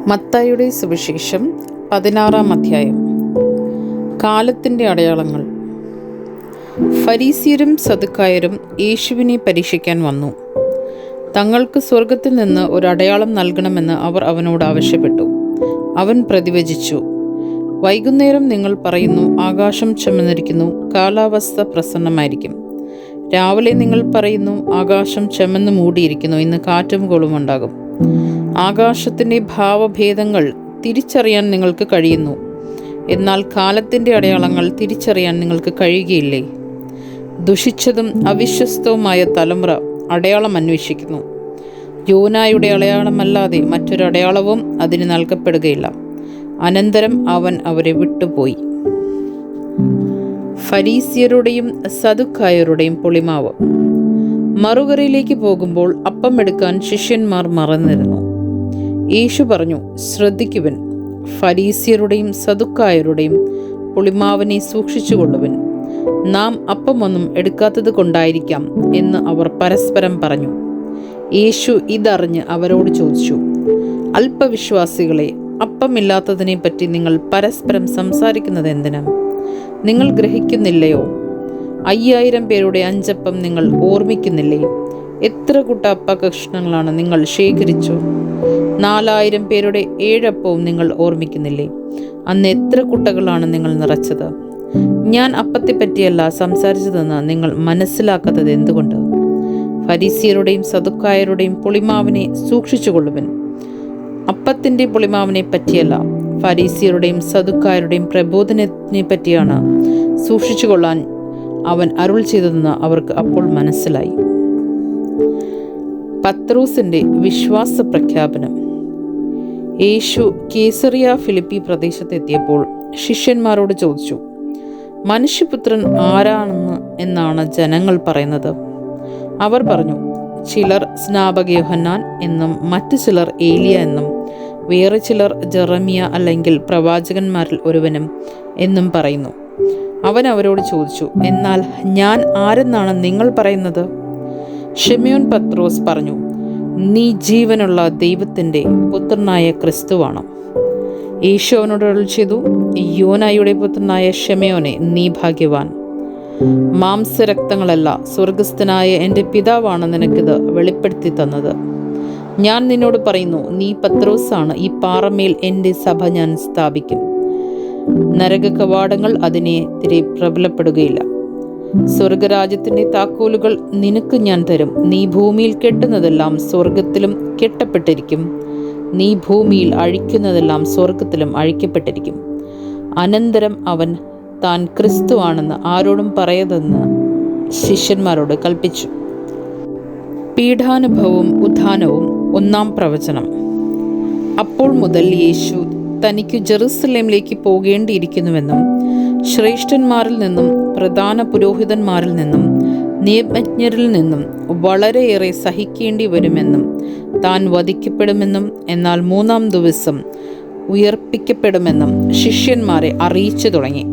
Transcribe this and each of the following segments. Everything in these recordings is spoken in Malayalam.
മത്തായിയുടെ സുവിശേഷം 16-ാം അധ്യായം. കാലത്തിൻ്റെ അടയാളങ്ങൾ. ഫരീസിയരും സദുക്കായരും യേശുവിനെ പരീക്ഷിക്കാൻ വന്നു. തങ്ങൾക്ക് സ്വർഗത്തിൽ നിന്ന് ഒരു അടയാളം നൽകണമെന്ന് അവർ അവനോട് ആവശ്യപ്പെട്ടു. അവൻ പ്രതിവചിച്ചു, വൈകുന്നേരം നിങ്ങൾ പറയുന്നു, ആകാശം ചെമ്മന്നിരിക്കുന്നു, കാലാവസ്ഥ പ്രസന്നമായിരിക്കും. രാവിലെ നിങ്ങൾ പറയുന്നു, ആകാശം ചെമ്മന്ന് മൂടിയിരിക്കുന്നു, ഇന്ന് കാറ്റും കോളും ഉണ്ടാകും. ആകാശത്തിൻ്റെ ഭാവഭേദങ്ങൾ തിരിച്ചറിയാൻ നിങ്ങൾക്ക് കഴിയുന്നു, എന്നാൽ കാലത്തിൻ്റെ അടയാളങ്ങൾ തിരിച്ചറിയാൻ നിങ്ങൾക്ക് കഴിയുകയില്ലേ? ദുഷിച്ചതും അവിശ്വസ്തവുമായ തലമുറ അടയാളം അന്വേഷിക്കുന്നു. യോനായുടെ അടയാളമല്ലാതെ മറ്റൊരു അടയാളവും അതിന് നൽകപ്പെടുകയില്ല. അനന്തരം അവൻ അവരെ വിട്ടുപോയി. ഫരീസിയരുടെയും സദുക്കായരുടെയും പുളിമാവ്. മറുകരയിലേക്ക് പോകുമ്പോൾ അപ്പം എടുക്കാൻ ശിഷ്യന്മാർ മറന്നിരുന്നു. യേശു പറഞ്ഞു, ശ്രദ്ധിക്കുവൻ, ഫരീസിയരുടെയും സദുക്കായരുടെയും പുളിമാവിനെ സൂക്ഷിച്ചുകൊള്ളുവൻ. നാം അപ്പമൊന്നും എടുക്കാത്തത് കൊണ്ടായിരിക്കാം എന്ന് അവർ പരസ്പരം പറഞ്ഞു. യേശു ഇതറിഞ്ഞ് അവരോട് ചോദിച്ചു, അല്പവിശ്വാസികളെ, അപ്പമില്ലാത്തതിനെ പറ്റി നിങ്ങൾ പരസ്പരം സംസാരിക്കുന്നത് എന്തിന്? നിങ്ങൾ ഗ്രഹിക്കുന്നില്ലയോ? 5000 പേരുടെ 5 അപ്പം നിങ്ങൾ ഓർമ്മിക്കുന്നില്ലേ? എത്ര കൂട്ട അപ്പകഷ്ണങ്ങളാണ് നിങ്ങൾ ശേഖരിച്ചു? 4000 പേരുടെ 7 അപ്പവും നിങ്ങൾ ഓർമ്മിക്കുന്നില്ലേ? അന്ന് എത്ര കുട്ടകളാണ് നിങ്ങൾ നിറച്ചത്? ഞാൻ അപ്പത്തെപ്പറ്റിയല്ല സംസാരിച്ചതെന്ന് നിങ്ങൾ മനസ്സിലാക്കാത്തത് എന്തുകൊണ്ട്? ഫരീസിയരുടെയും സദുക്കായരുടെയും പുളിമാവിനെ സൂക്ഷിച്ചുകൊള്ളുവൻ. അപ്പത്തിൻ്റെ പുളിമാവിനെ പറ്റിയല്ല, ഫരീസിയരുടെയും സദുക്കായരുടെയും പ്രബോധനത്തിനെ പറ്റിയാണ് സൂക്ഷിച്ചുകൊള്ളാൻ അവൻ അരുൾ ചെയ്തതെന്ന് അവർക്ക് അപ്പോൾ മനസ്സിലായി. പത്രോസിൻ്റെ വിശ്വാസ പ്രഖ്യാപനം. യേശു കേസറിയ ഫിലിപ്പി പ്രദേശത്തെത്തിയപ്പോൾ ശിഷ്യന്മാരോട് ചോദിച്ചു, മനുഷ്യപുത്രൻ ആരാണെന്ന് എന്നാണ് ജനങ്ങൾ പറയുന്നത്? അവർ പറഞ്ഞു, ചിലർ സ്നാപക യോഹന്നാൻ എന്നും, മറ്റു ചിലർ ഏലിയ എന്നും, വേറെ ചിലർ ജെറമിയ അല്ലെങ്കിൽ പ്രവാചകന്മാരിൽ ഒരുവനും എന്നും പറയുന്നു. അവൻ അവരോട് ചോദിച്ചു, എന്നാൽ ഞാൻ ആരെന്നാണ് നിങ്ങൾ പറയുന്നത്? ശിമയോൻ പത്രോസ് പറഞ്ഞു, നീ ജീവനുള്ള ദൈവത്തിൻ്റെ പുത്രനായ ക്രിസ്തുവാണ്. യേശു അവനോട് അരുൾ ചെയ്തു, യോനായുടെ പുത്രനായ ശിമയോനെ, നീ ഭാഗ്യവാൻ. മാംസരക്തങ്ങളല്ല, സ്വർഗസ്ഥനായ എൻ്റെ പിതാവാണ് നിനക്കിത് വെളിപ്പെടുത്തി തന്നത്. ഞാൻ നിന്നോട് പറയുന്നു, നീ പത്രോസാണ്, ഈ പാറമേൽ എൻ്റെ സഭ ഞാൻ സ്ഥാപിക്കും. നരക കവാടങ്ങൾ അതിനെതിരെ പ്രബലപ്പെടുകയില്ല. സ്വർഗരാജ്യത്തിൻ്റെ താക്കോലുകൾ നിനക്ക് ഞാൻ തരും. നീ ഭൂമിയിൽ കെട്ടുന്നതെല്ലാം സ്വർഗത്തിലും കെട്ടപ്പെട്ടിരിക്കും, നീ ഭൂമിയിൽ അഴിക്കുന്നതെല്ലാം സ്വർഗത്തിലും അഴിക്കപ്പെട്ടിരിക്കും. അനന്തരം അവൻ താൻ ക്രിസ്തുവാണെന്ന് ആരോടും പറയതെന്ന് ശിഷ്യന്മാരോട് കൽപ്പിച്ചു. പീഡാനുഭവവും ഉത്ഥാനവും. 1-ാം പ്രവചനം. അപ്പോൾ മുതൽ യേശു തനിക്ക് ജെറുസലേമിലേക്ക് പോകേണ്ടിയിരിക്കുന്നുവെന്നും ശ്രേഷ്ഠന്മാരിൽ നിന്നും പ്രധാന പുരോഹിതന്മാരിൽ നിന്നും നിയമജ്ഞരിൽ നിന്നും വളരെയേറെ സഹിക്കേണ്ടി വരുമെന്നും താൻ വധിക്കപ്പെടുമെന്നും എന്നാൽ 3-ാം ദിവസം ഉയർപ്പിക്കപ്പെടുമെന്നും ശിഷ്യന്മാരെ അറിയിച്ചു തുടങ്ങി.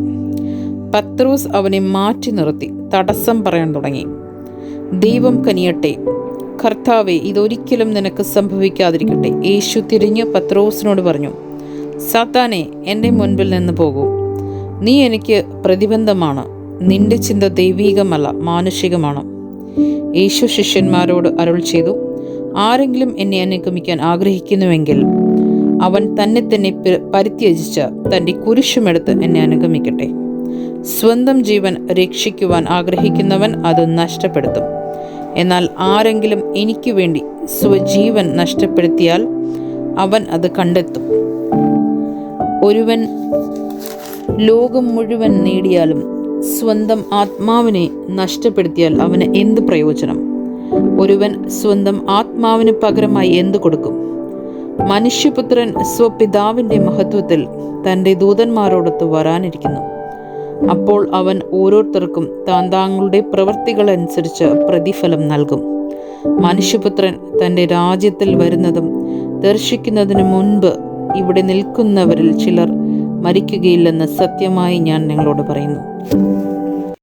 പത്രോസ് അവനെ മാറ്റി നിർത്തി തടസ്സം പറയാൻ തുടങ്ങി. ദൈവം കനിയട്ടെ, കർത്താവെ, ഇതൊരിക്കലും നിനക്ക് സംഭവിക്കാതിരിക്കട്ടെ. യേശു തിരിഞ്ഞ് പത്രോസിനോട് പറഞ്ഞു, സാത്താനെ, എൻ്റെ മുൻപിൽ നിന്ന് പോകൂ. നീ എനിക്ക് പ്രതിബന്ധമാണ്. നിന്റെ ചിന്ത ദൈവീകമല്ല, മാനുഷികമാണ്. യേശു ശിഷ്യന്മാരോട് അരുൾ ചെയ്തു, ആരെങ്കിലും എന്നെ അനുഗമിക്കാൻ ആഗ്രഹിക്കുന്നുവെങ്കിൽ അവൻ തന്നെ പരിത്യജിച്ച് തൻ്റെ കുരിശുമെടുത്ത് എന്നെ അനുഗമിക്കട്ടെ. സ്വന്തം ജീവൻ രക്ഷിക്കുവാൻ ആഗ്രഹിക്കുന്നവൻ അത് നഷ്ടപ്പെടുത്തും. എന്നാൽ ആരെങ്കിലും എനിക്ക് വേണ്ടി സ്വജീവൻ നഷ്ടപ്പെടുത്തിയാൽ അവൻ അത് കണ്ടെത്തും. ഒരുവൻ ലോകം മുഴുവൻ നേടിയാലും സ്വന്തം ആത്മാവിനെ നഷ്ടപ്പെടുത്തിയാൽ അവന് എന്ത് പ്രയോജനം? ഒരുവൻ സ്വന്തം ആത്മാവിന് പകരമായി എന്തു കൊടുക്കും? മനുഷ്യപുത്രൻ സ്വപിതാവിൻ്റെ മഹത്വത്തിൽ തൻ്റെ ദൂതന്മാരോടൊത്ത് വരാനിരിക്കുന്നു. അപ്പോൾ അവൻ ഓരോരുത്തർക്കും താങ്കളുടെ പ്രവൃത്തികളനുസരിച്ച് പ്രതിഫലം നൽകും. മനുഷ്യപുത്രൻ തൻ്റെ രാജ്യത്തിൽ വരുന്നതും ദർശിക്കുന്നതിന് മുൻപ് ഇവിടെ നിൽക്കുന്നവരിൽ ചിലർ മരിക്കുകയില്ലെന്ന് സത്യമായി ഞാൻ നിങ്ങളോട് പറയുന്നു.